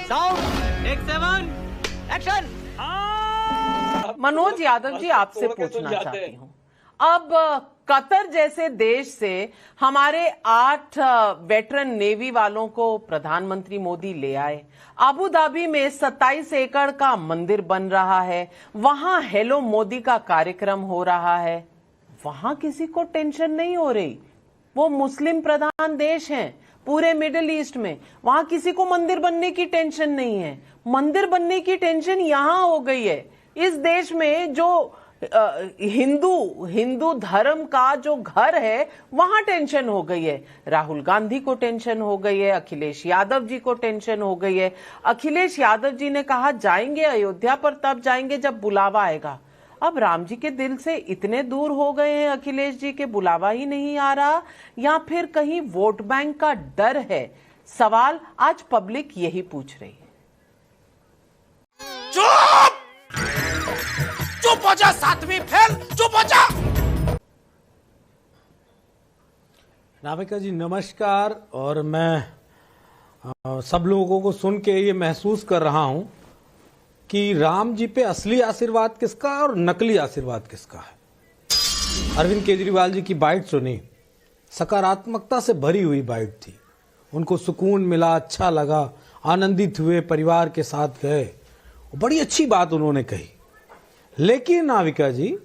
Sound take 7 action. Manoj Yadav ji, आपसे पूछना चाहती हूँ, अब कतर जैसे देश से हमारे 8 वेटरन नेवी वालों को प्रधानमंत्री मोदी ले आए। अबू धाबी में 27 एकड़ का मंदिर बन रहा है, वहां हेलो मोदी का कार्यक्रम हो रहा है। वहां किसी को टेंशन नहीं हो रही। वो मुस्लिम प्रधान देश है पूरे मिडिल ईस्ट में, वहां किसी को मंदिर बनने की टेंशन नहीं है। मंदिर बनने की टेंशन यहां हो गई है। इस देश में जो हिंदू धर्म का जो घर है वहां टेंशन हो गई है। राहुल गांधी को टेंशन हो गई है, अखिलेश यादव जी को टेंशन हो गई है। अखिलेश यादव जी ने कहा जाएंगे अयोध्या पर तब जाएंगे जब बुलावा आएगा। अब राम जी के दिल से इतने दूर हो गए हैं अखिलेश जी के, बुलावा ही नहीं आ रहा, या फिर कहीं वोट बैंक का डर है? सवाल आज पब्लिक यही पूछ रही है। चुप चुप हो जा, 7वीं फेल, चुप हो जा। नाविका जी नमस्कार। और मैं सब लोगों को सुन के ये महसूस कर रहा हूं कि राम जी पे असली आशीर्वाद किसका और नकली आशीर्वाद किसका है। अरविंद केजरीवाल जी की बाइट सुनी, सकारात्मकता से भरी हुई बाइट थी। उनको सुकून मिला, अच्छा लगा, आनंदित हुए, परिवार के साथ गए, बड़ी अच्छी बात उन्होंने कही। लेकिन नाविका जी,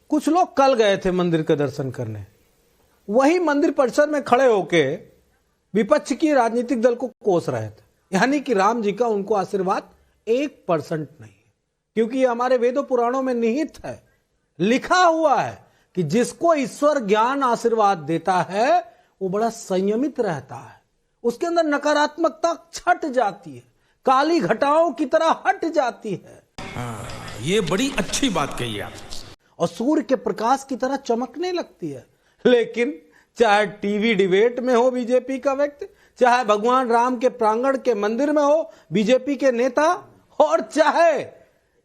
कुछ लोग कल गए थे मंदिर का दर्शन करने, वही मंदिर परिसर में खड़े होके विपक्ष की राजनीतिक दल को कोस रहे थे, यानी कि राम जी का उनको आशीर्वाद 1% नहीं है। क्योंकि ये हमारे वेदों पुराणों में निहित है, लिखा हुआ है कि जिसको ईश्वर ज्ञान आशीर्वाद देता है वो बड़ा संयमित रहता है, उसके अंदर नकारात्मकता छट जाती है, काली घटाओं की तरह हट जाती है। ये बड़ी अच्छी बात कही आप। और सूर्य के प्रकाश की तरह चमकने लगती है। लेकिन चाहे टीवी डिबेट में हो बीजेपी का व्यक्ति, चाहे भगवान राम के प्रांगण के मंदिर में हो बीजेपी के नेता, और चाहे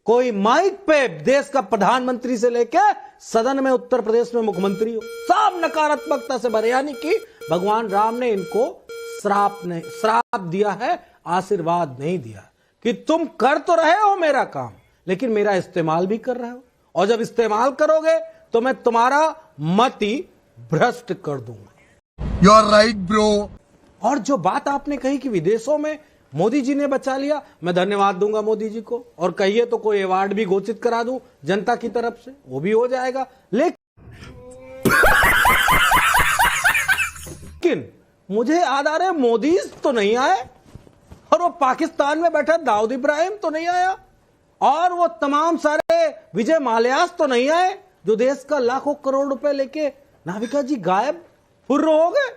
कोई माइक पे देश का प्रधानमंत्री से लेके सदन में उत्तर प्रदेश में मुख्यमंत्री हो, सब नकारात्मकता से भरे। यानी कि भगवान राम ने इनको श्राप दिया है, आशीर्वाद नहीं दिया कि तुम कर तो रहे हो मेरा काम, लेकिन मेरा इस्तेमाल भी कर रहे हो, और जब इस्तेमाल करोगे तो मैं तुम्हारा मति भ्रष्ट कर दूंगा। You are right bro. और जो बात आपने कही कि विदेशों में मोदी जी ने बचा लिया, मैं धन्यवाद दूंगा मोदी जी को, और कहिए तो कोई अवार्ड भी घोषित करा दूं जनता की तरफ से, वो भी हो जाएगा। लेकिन मुझे याद आ रहा है मोदी तो नहीं आए, और वो पाकिस्तान में बैठा दाऊद इब्राहिम तो नहीं आया, और वो तमाम सारे विजय माल्यास तो नहीं आए जो देश का लाखों करोड़ रुपए लेके नाविका जी गायब फुर्र हो गए।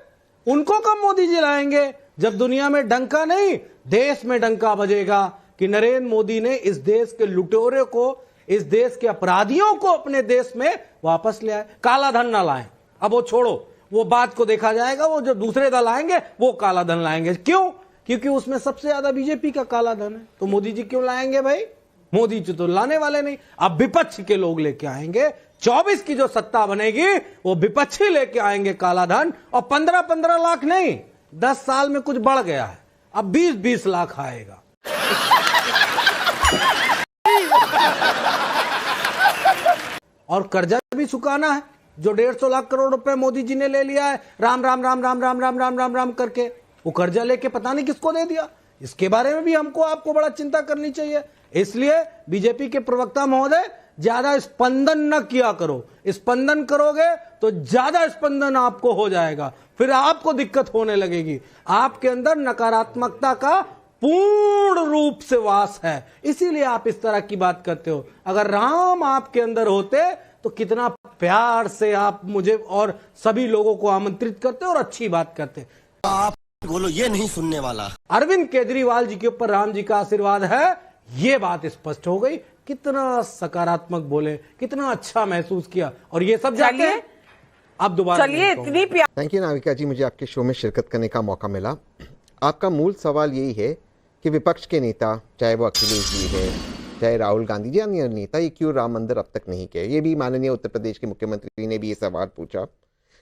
उनको कब मोदी जी लाएंगे जब दुनिया में डंका नहीं देश में डंका बजेगा कि नरेंद्र मोदी ने इस देश के लुटेरे को, इस देश के अपराधियों को अपने देश में वापस ले आए। काला धन ना लाएं, अब वो छोड़ो, वो बात को देखा जाएगा, वो जो दूसरे दल आएंगे वो काला धन लाएंगे। क्यों? क्योंकि उसमें सबसे ज्यादा बीजेपी का काला धन है, तो मोदी जी क्यों लाएंगे भाई? मोदी जी तो लाने वाले नहीं, अब विपक्ष के लोग लेके आएंगे। 24 की जो सत्ता बनेगी वो विपक्षी लेके आएंगे काला धन, और 15-15 लाख नहीं, 10 साल में कुछ बढ़ गया है, अब 20-20 लाख आएगा। और कर्जा भी चुकाना है, जो 150 लाख करोड़ रुपए मोदी जी ने ले लिया है राम राम राम राम राम राम राम राम राम करके, वो कर्जा लेके पता नहीं किसको दे दिया। इसके बारे में भी हमको आपको बड़ा चिंता करनी चाहिए। इसलिए बीजेपी के प्रवक्ता महोदय, ज्यादा स्पंदन न किया करो। स्पंदन करोगे तो ज्यादा स्पंदन आपको हो जाएगा, फिर आपको दिक्कत होने लगेगी। आपके अंदर नकारात्मकता का पूर्ण रूप से वास है, इसीलिए आप इस तरह की बात करते हो। अगर राम आपके अंदर होते तो कितना प्यार से आप मुझे और सभी लोगों को आमंत्रित करते और अच्छी बात करते। आप बोलो, ये नहीं सुनने वाला। अरविंद केजरीवाल जी के ऊपर राम जी का आशीर्वाद है, ये बात स्पष्ट हो गई। कितना सकारात्मक बोले, कितना अच्छा महसूस किया, और ये सब जाके अब दोबारा चलिए इतनी प्यार। थैंक यू नाविका जी, मुझे आपके शो में शिरकत करने का मौका मिला। आपका मूल सवाल यही है कि विपक्ष के नेता, चाहे वो अखिलेश जी है, चाहे राहुल गांधी जी, अन्य नेता, ये क्यों राम मंदिर अब तक नहीं किया। ये भी माननीय उत्तर प्रदेश के मुख्यमंत्री ने भी ये सवाल पूछा,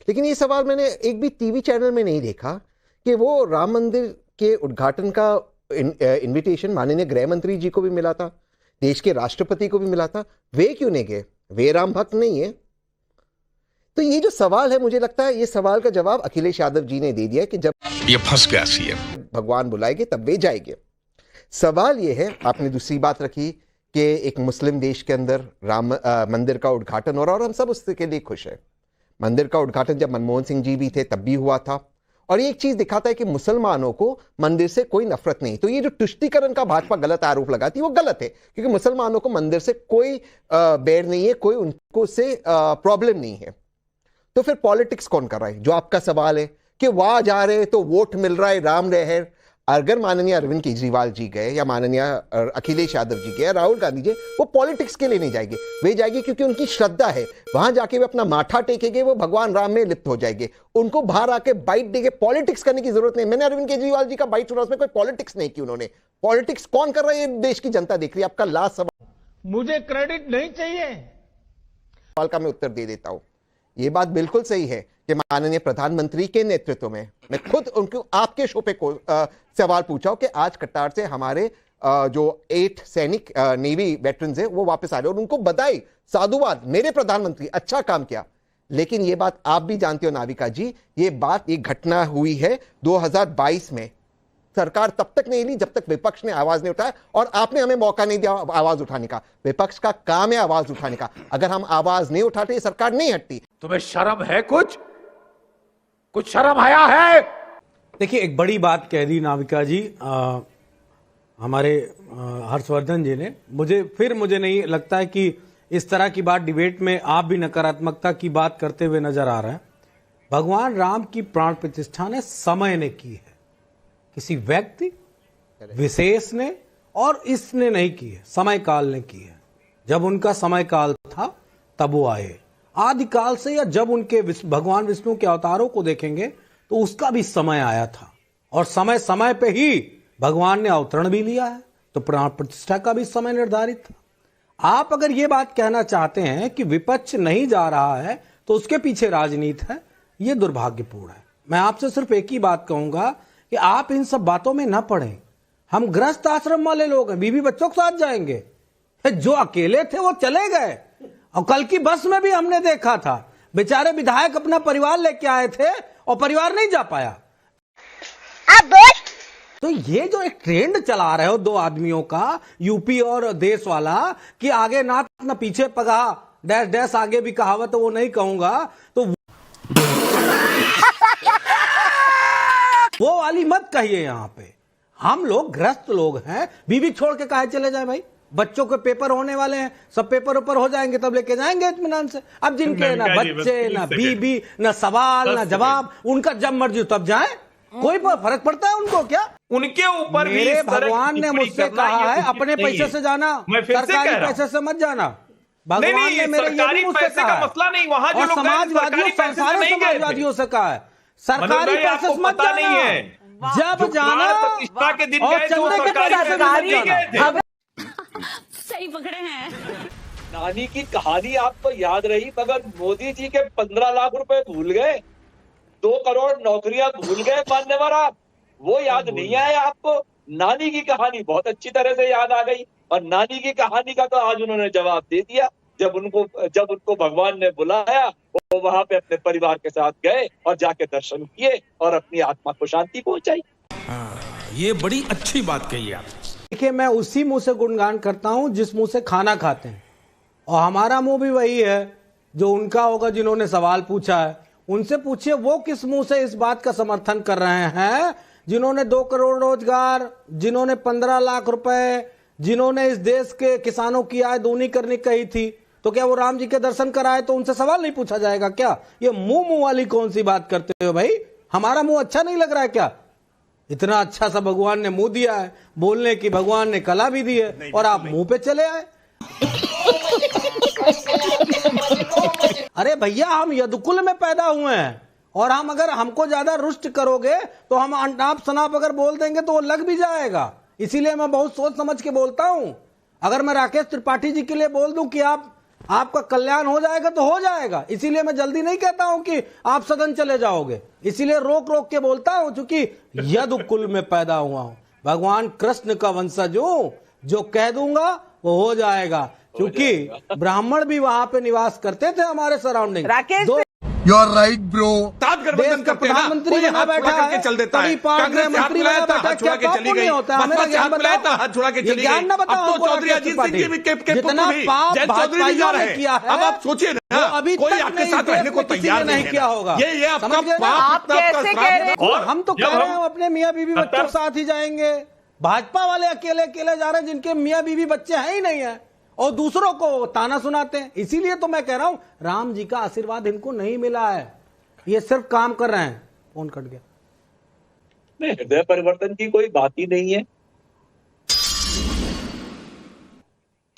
लेकिन ये सवाल मैंने एक भी टीवी चैनल में नहीं देखा कि वो राम मंदिर के उद्घाटन का इनविटेशन माननीय गृह मंत्री जी को भी मिला था, देश के राष्ट्रपति को भी मिला था, वे क्यों नहीं गए? वे राम भक्त नहीं है? तो ये जो सवाल है, मुझे लगता है ये सवाल का जवाब अखिलेश यादव जी ने दे दिया कि जब ये फंस गया सीएम, भगवान बुलाएंगे तब वे जाएंगे। सवाल ये है, आपने दूसरी बात रखी कि एक मुस्लिम देश के अंदर राम मंदिर का उद्घाटन हो रहा और हम सब उसके लिए खुश हैं। मंदिर का उद्घाटन जब मनमोहन सिंह जी भी थे तब भी हुआ था, और ये एक चीज दिखाता है कि मुसलमानों को मंदिर से कोई नफरत नहीं। तो ये जो तुष्टीकरण का भाजपा गलत आरोप लगाती है वो गलत है, क्योंकि मुसलमानों को मंदिर से कोई बैर नहीं है, कोई उनको से प्रॉब्लम नहीं है। तो फिर पॉलिटिक्स कौन कर रहा है? जो आपका सवाल है कि वहां जा रहे तो वोट मिल रहा है, राम रहर। अगर माननीय अरविंद केजरीवाल जी गए या माननीय अखिलेश यादव जी गए, राहुल गांधी जी, वो पॉलिटिक्स के लिए नहीं जाएंगे, वे जाएंगे क्योंकि उनकी श्रद्धा है। वहां जाके वे अपना माथा टेकेंगे, वो भगवान राम में लिप्त हो जाएंगे। उनको बाहर आके बाइट देंगे, पॉलिटिक्स करने की जरूरत नहीं। मैंने अरविंद केजरीवाल जी का बाइट सुना, उसमें कोई पॉलिटिक्स नहीं की उन्होंने। पॉलिटिक्स कौन कर रहा है? ये देश की जनता देख रही है। आपका लास्ट सवाल, मुझे क्रेडिट नहीं चाहिए, सवाल का मैं उत्तर दे देता हूं। ये बात बिल्कुल सही है कि माननीय प्रधानमंत्री के नेतृत्व में, मैं खुद उनको आपके शो पे सवाल पूछा कि आज कतार से हमारे जो 8 सैनिक नेवी वेटरन्स हैं वो वापस आ रहे, और उनको बधाई, साधुवाद, मेरे प्रधानमंत्री अच्छा काम किया। लेकिन ये बात आप भी जानते हो नाविका जी, ये घटना हुई है 2022 में। सरकार तब तक नहीं ली जब तक विपक्ष ने आवाज नहीं उठाया, और आपने हमें मौका नहीं दिया आवाज उठाने का। विपक्ष का काम है आवाज उठाने का। अगर हम आवाज नहीं उठाते, ये सरकार नहीं हटती। तुम्हें शर्म है? कुछ शर्म आया है? देखिए, एक बड़ी बात कह दी नाविका जी, हमारे हर्षवर्धन जी ने। मुझे नहीं लगता है कि इस तरह की बात डिबेट में आप भी नकारात्मकता की बात करते हुए नजर आ रहे हैं। भगवान राम की प्राण प्रतिष्ठा ने समय ने की है, किसी व्यक्ति विशेष ने और इसने नहीं की है, समय काल ने की है। जब उनका समय काल था तब वो आए। आदिकाल से, या जब उनके भगवान विष्णु के अवतारों को देखेंगे तो उसका भी समय आया था, और समय समय पे ही भगवान ने अवतरण भी लिया है। तो प्राण प्रतिष्ठा का भी समय निर्धारित था। आप अगर ये बात कहना चाहते हैं कि विपक्ष नहीं जा रहा है तो उसके पीछे राजनीति है, ये दुर्भाग्यपूर्ण है। मैं आपसे सिर्फ एक ही बात कहूंगा कि आप इन सब बातों में ना पड़ें। हम गृहस्थ आश्रम वाले लोग हैं, बीवी बच्चों के साथ जाएंगे। जो अकेले थे वो चले गए, और कल की बस में भी हमने देखा था, बेचारे विधायक अपना परिवार लेके आए थे और परिवार नहीं जा पाया। तो ये जो एक ट्रेंड चला रहे हो दो आदमियों का, यूपी और देश वाला, कि आगे नाक न पीछे पगा, डैश डैश आगे भी कहावत, वो नहीं कहूंगा, तो वो वाली मत कहिए। यहां पे हम लोग गृहस्थ लोग हैं, बीवी छोड़ के काहे चले जाए भाई? बच्चों के पेपर होने वाले हैं, सब पेपर ऊपर हो जाएंगे तब लेके जाएंगे इत्मीनान से। अब जिनके ना बच्चे, ना बीबी, ना सवाल, ना जवाब, उनका जब मर्जी तब जाए, कोई फर्क पड़ता है उनको क्या? उनके ऊपर भी मेरे भगवान ने मुझसे कहा है अपने पैसे से जाना, सरकारी पैसे से मत जाना। भगवान ने मेरे ये मुझसे कहा है, मसला नहीं, वहां जो और समाजवादियों, सारे समाजवादियों से कहा है सरकारी पैसे से मत जाना। जब जाना प्रतिष्ठा के दिन और गए, जो चंदे के पैसे से मत जाना। सही पकड़े हैं। नानी की कहानी आपको याद रही, मगर मोदी जी के 15 लाख रुपए भूल गए, 2 करोड़ नौकरियां भूल गए मान्यवर आप, वो याद नहीं आया आपको। नानी की कहानी बहुत अच्छी तरह से याद आ गई, और नानी की कहानी का तो आज उन्होंने जवाब दे दिया। जब उनको भगवान ने बुलाया, वो वहां पे अपने परिवार के साथ गए और जाके दर्शन किए और अपनी आत्मा को शांति पहुंचाई। ये बड़ी अच्छी बात कही आप। देखिए, मैं उसी मुंह से गुणगान करता हूं जिस मुंह से खाना खाते हैं, और हमारा मुंह भी वही है जो उनका होगा जिन्होंने सवाल पूछा है। उनसे पूछिए वो किस मुंह से इस बात का समर्थन कर रहे हैं जिन्होंने 2 करोड़ रोजगार, जिन्होंने 15 लाख रुपए, जिन्होंने इस देश के किसानों की आय दूनी करने कही थी। तो क्या वो राम जी के दर्शन कराए तो उनसे सवाल नहीं पूछा जाएगा क्या? ये मुंह वाली कौन सी बात करते हो भाई? हमारा मुंह अच्छा नहीं लग रहा है क्या? इतना अच्छा सा भगवान ने मुंह दिया है, बोलने की भगवान ने कला भी दी है, और आप मुंह पे चले आए। अरे भैया, हम यदुकुल में पैदा हुए हैं, और हम अगर हमको ज्यादा रुष्ट करोगे तो हम अनाप शनाप अगर बोल देंगे तो वो लग भी जाएगा। इसीलिए मैं बहुत सोच समझ के बोलता हूं। अगर मैं राकेश त्रिपाठी जी के लिए बोल दूं कि आपका कल्याण हो जाएगा तो हो जाएगा। इसीलिए मैं जल्दी नहीं कहता हूं कि आप सदन चले जाओगे, इसीलिए रोक रोक के बोलता हूं, क्योंकि यदुकुल में पैदा हुआ हूं। भगवान कृष्ण का वंशज हूं, जो कह दूंगा वो हो जाएगा, क्योंकि ब्राह्मण भी वहां पे निवास करते थे हमारे surrounding. Rakesh you are right bro. देश का प्रधानमंत्री बना बैठा है, चल देता है, कांग्रेस मंत्री बना बैठा, क्या पाप नहीं होता? हमें ज्ञान बताओ, हाथ छुड़ा के चली ज्ञान ना बताओ। चौधरी अजीत सिंह जी भी जितना पाप भाजपाइयों ने किया है, अब आप सोचिए ना, अभी कोई तक आपके नहीं साथ रहने को किसी तैयार ने नहीं किया होगा। ये आपका समझ गए ना? आप कैसे कह रहे हैं? और हम तो कह रहे हैं अपने मियाँ बीवी बच्चों के साथ ही जाएंगे। भाजपा वाले अकेले अकेले जा रहे हैं, जिनके मियाँ बीवी बच्चे हैं ही नहीं है, और दूसरों को ताना सुनाते हैं। इसीलिए तो मैं कह रहा हूं, राम जी का आशीर्वाद इनको नहीं मिला है, ये सिर्फ काम कर रहे हैं। फोन कट गया। नहीं, हृदय परिवर्तन की कोई बात ही नहीं है।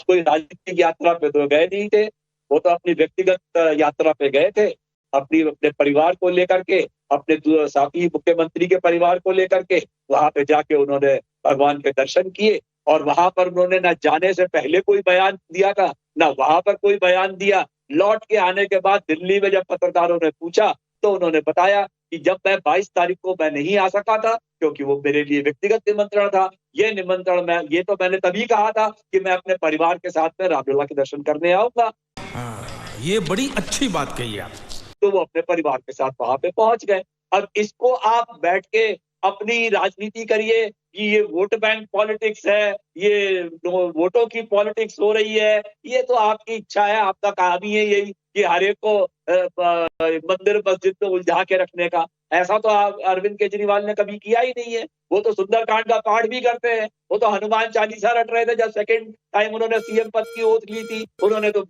कोई राजनीतिक यात्रा पे तो गए नहीं थे, वो तो अपनी व्यक्तिगत यात्रा पे गए थे, अपने परिवार को लेकर के, अपने साथी मुख्यमंत्री के परिवार को लेकर के। वहां पे जाके उन्होंने भगवान के दर्शन किए, और वहां पर उन्होंने न जाने से पहले कोई बयान दिया था, ना वहां पर कोई बयान दिया। लौट के आने के बाद दिल्ली में जब पत्रकारों ने पूछा तो उन्होंने बताया कि जब मैं 22 तारीख को मैं नहीं आ सका था, क्योंकि वो मेरे लिए व्यक्तिगत निमंत्रण था। ये निमंत्रण ये तो मैंने तभी कहा था कि मैं अपने परिवार के साथ में रामलला के दर्शन करने आऊंगा। ये बड़ी अच्छी बात कही आप। तो वो अपने परिवार के साथ वहां पे पहुंच गए। अब इसको आप बैठ के अपनी राजनीति करिए कि ये वोट बैंक पॉलिटिक्स है, ये वोटों की पॉलिटिक्स हो रही है, ये तो आपकी इच्छा है, आपका काम ही है यही कि हर एक को मंदिर मस्जिद में उलझा के रखने का। ऐसा तो अरविंद केजरीवाल ने कभी किया ही नहीं है। वो तो सुंदरकांड का पाठ भी करते हैं, वो तो हनुमान चालीसा रट रहे थे जब सेकंड टाइम उन्होंने सीएम पद की ओथ ली थी। उन्होंने तो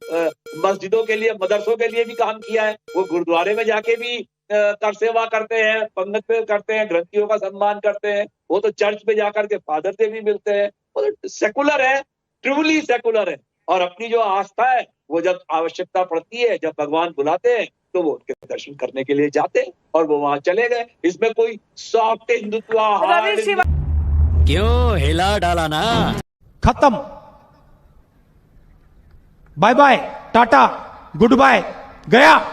मस्जिदों के लिए, मदरसों के लिए भी काम किया है। वो गुरुद्वारे में जाके भी कर सेवा करते हैं, पंगत पे करते हैं, ग्रंथियों का सम्मान करते हैं। वो तो चर्च में जाकर के फादर से भी मिलते हैं। वो तो सेकुलर है, ट्रूली सेकुलर है। और अपनी जो आस्था है, वो जब आवश्यकता पड़ती है, जब भगवान बुलाते हैं, तो वो उनके दर्शन करने के लिए जाते हैं, और वो वहां चले गए। इसमें कोई सॉफ्ट हिंदुत्व क्यों हिला डाला ना? खत्म, bye bye, tata, goodbye, गया।